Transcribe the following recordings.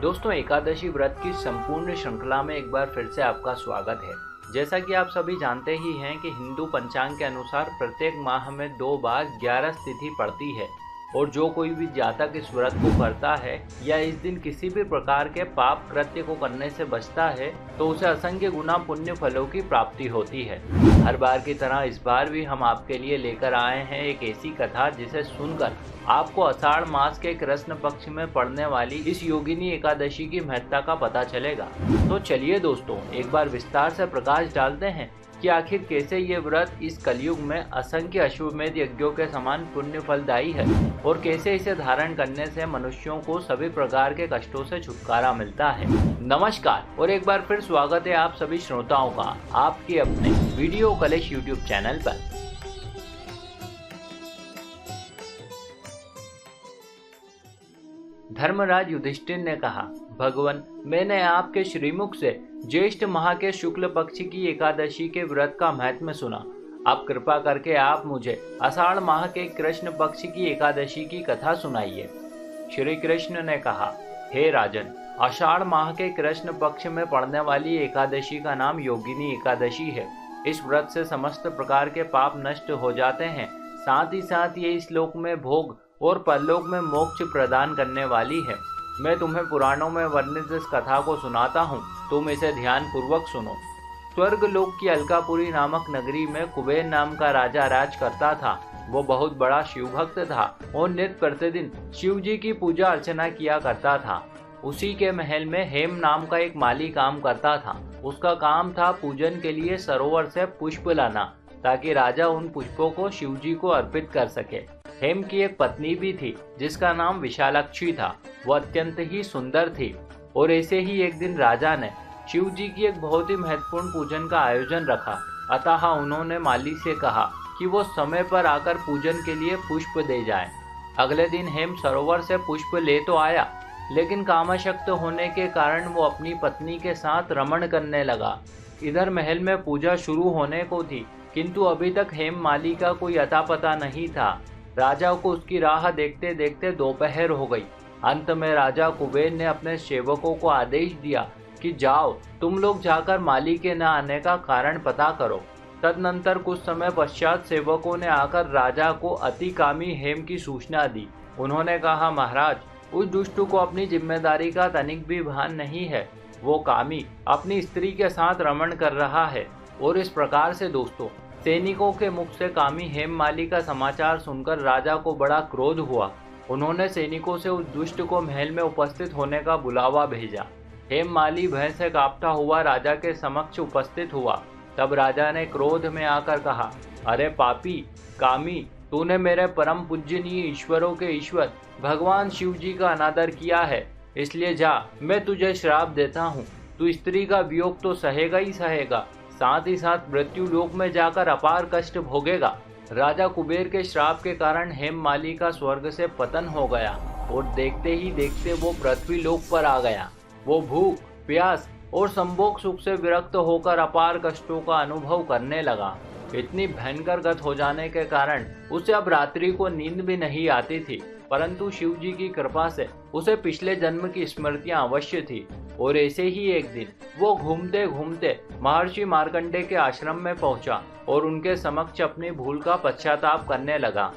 दोस्तों, एकादशी व्रत की संपूर्ण श्रृंखला में एक बार फिर से आपका स्वागत है। जैसा कि आप सभी जानते ही हैं कि हिंदू पंचांग के अनुसार प्रत्येक माह में 2 बार 11 तिथि पड़ती है और जो कोई भी जातक इस व्रत को करता है या इस दिन किसी भी प्रकार के पाप कृत्य को करने से बचता है तो उसे असंख्य गुना पुण्य फलों की प्राप्ति होती है। हर बार की तरह इस बार भी हम आपके लिए लेकर आए हैं एक ऐसी कथा जिसे सुनकर आपको आषाढ़ मास के कृष्ण पक्ष में पड़ने वाली इस योगिनी एकादशी की महत्ता का पता चलेगा। तो चलिए दोस्तों, एक बार विस्तार से प्रकाश डालते हैं कि आखिर कैसे ये व्रत इस कलयुग में असंख्य अश्वमेध यज्ञों के समान पुण्य फलदायी है और कैसे इसे धारण करने से मनुष्यों को सभी प्रकार के कष्टों से छुटकारा मिलता है। नमस्कार और एक बार फिर स्वागत है आप सभी श्रोताओं का आपके अपने वीडियो कलेश यूट्यूब चैनल पर। धर्मराज युधिष्ठिर ने कहा, भगवान, मैंने आपके श्रीमुख से ज्येष्ठ माह के शुक्ल पक्ष की एकादशी के व्रत का महत्व सुना। आप कृपा करके आप मुझे आषाढ़ माह के कृष्ण पक्ष की एकादशी की कथा सुनाइए। श्री कृष्ण ने कहा, हे राजन, आषाढ़ माह के कृष्ण पक्ष में पड़ने वाली एकादशी का नाम योगिनी एकादशी है। इस व्रत से समस्त प्रकार के पाप नष्ट हो जाते हैं। साथ ही साथ ये इस लोक में भोग और परलोक में मोक्ष प्रदान करने वाली है। मैं तुम्हें पुराणों में वर्णित इस कथा को सुनाता हूँ, तुम इसे ध्यान पूर्वक सुनो। स्वर्ग लोक की अलकापुरी नामक नगरी में कुबेर नाम का राजा राज करता था। वो बहुत बड़ा शिव भक्त था और नित्य प्रतिदिन शिव जी की पूजा अर्चना किया करता था। उसी के महल में हेम नाम का एक माली काम करता था। उसका काम था पूजन के लिए सरोवर से पुष्प लाना ताकि राजा उन पुष्पों को शिव जी को अर्पित कर सके। हेम की एक पत्नी भी थी जिसका नाम विशालाक्षी था। वह अत्यंत ही सुंदर थी और ऐसे ही एक दिन राजा ने शिव जी की एक बहुत ही महत्वपूर्ण पूजन का आयोजन रखा। अतः उन्होंने माली से कहा कि वो समय पर आकर पूजन के लिए पुष्प दे जाए। अगले दिन हेम सरोवर से पुष्प ले तो आया, लेकिन कामाशक्त होने के कारण वो अपनी पत्नी के साथ रमण करने लगा। इधर महल में पूजा शुरू होने को थी, किंतु अभी तक हेम माली का कोई अता पता नहीं था। राजा को उसकी राह देखते देखते दोपहर हो गई। अंत में राजा कुबेर ने अपने सेवकों को आदेश दिया कि जाओ, तुम लोग जाकर माली के न आने का कारण पता करो। तदनंतर कुछ समय पश्चात सेवकों ने आकर राजा को अतिकामी हेम की सूचना दी। उन्होंने कहा, महाराज, उस दुष्ट को अपनी जिम्मेदारी का तनिक भी भान नहीं है। वो कामी अपनी स्त्री के साथ रमण कर रहा है। और इस प्रकार से दोस्तों, सैनिकों के मुख से कामी हेम माली का समाचार सुनकर राजा को बड़ा क्रोध हुआ। उन्होंने सैनिकों से उस दुष्ट को महल में उपस्थित होने का बुलावा भेजा। हेम माली भय से कांपता हुआ राजा के समक्ष उपस्थित हुआ। तब राजा ने क्रोध में आकर कहा, अरे पापी कामी, तूने मेरे परम पूजनीय ईश्वरों के ईश्वर भगवान शिव जी का अनादर किया है। इसलिए जा, मैं तुझे श्राप देता हूँ। तू स्त्री का वियोग तो सहेगा ही सहेगा, साथ ही साथ मृत्यु लोक में जाकर अपार कष्ट भोगेगा। राजा कुबेर के श्राप के कारण हेम माली का स्वर्ग से पतन हो गया और देखते ही देखते वो पृथ्वी लोक पर आ गया। वो भूख, प्यास और संभोग सुख से विरक्त होकर अपार कष्टों का अनुभव करने लगा। इतनी भयंकर गत हो जाने के कारण उसे अब रात्रि को नींद भी नहीं आती थी, परंतु शिव जी की कृपा से उसे पिछले जन्म की स्मृतियां अवश्य थी। और ऐसे ही एक दिन वो घूमते घूमते महर्षि मार्कंडेय के आश्रम में पहुंचा और उनके समक्ष अपनी भूल का पश्चाताप करने लगा।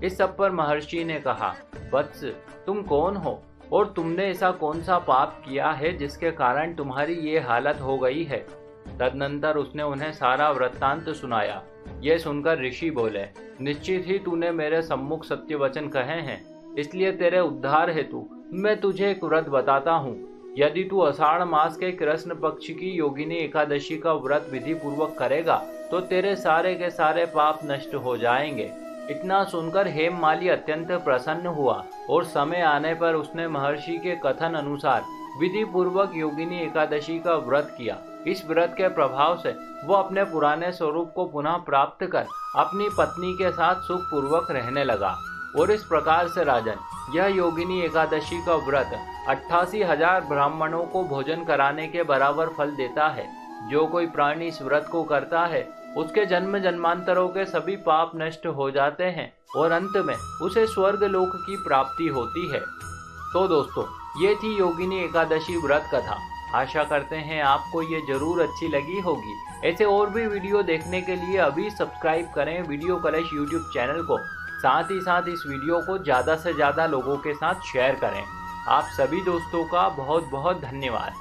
इस सब पर महर्षि ने कहा, वत्स, तुम कौन हो और तुमने ऐसा कौन सा पाप किया है जिसके कारण तुम्हारी ये हालत हो गई है। तदनंतर उसने उन्हें सारा वृत्तांत सुनाया। यह सुनकर ऋषि बोले, निश्चित ही तूने मेरे सम्मुख सत्य वचन कहे हैं, इसलिए तेरे उद्धार हेतु मैं तुझे एक व्रत बताता हूँ। यदि तू आषाढ़ मास के कृष्ण पक्ष की योगिनी एकादशी का व्रत विधि पूर्वक करेगा तो तेरे सारे के सारे पाप नष्ट हो जाएंगे। इतना सुनकर हेम माली अत्यंत प्रसन्न हुआ और समय आने पर उसने महर्षि के कथन अनुसार विधि पूर्वक योगिनी एकादशी का व्रत किया। इस व्रत के प्रभाव से वो अपने पुराने स्वरूप को पुनः प्राप्त कर अपनी पत्नी के साथ सुख पूर्वक रहने लगा। और इस प्रकार से राजन, यह योगिनी एकादशी का व्रत 88,000 ब्राह्मणों को भोजन कराने के बराबर फल देता है। जो कोई प्राणी इस व्रत को करता है उसके जन्म जन्मांतरों के सभी पाप नष्ट हो जाते हैं और अंत में उसे स्वर्ग लोक की प्राप्ति होती है। तो दोस्तों, ये थी योगिनी एकादशी व्रत कथा। आशा करते हैं आपको ये जरूर अच्छी लगी होगी। ऐसे और भी वीडियो देखने के लिए अभी सब्सक्राइब करें वीडियो कलश यूट्यूब चैनल को। साथ ही साथ इस वीडियो को ज़्यादा से ज़्यादा लोगों के साथ शेयर करें। आप सभी दोस्तों का बहुत बहुत धन्यवाद।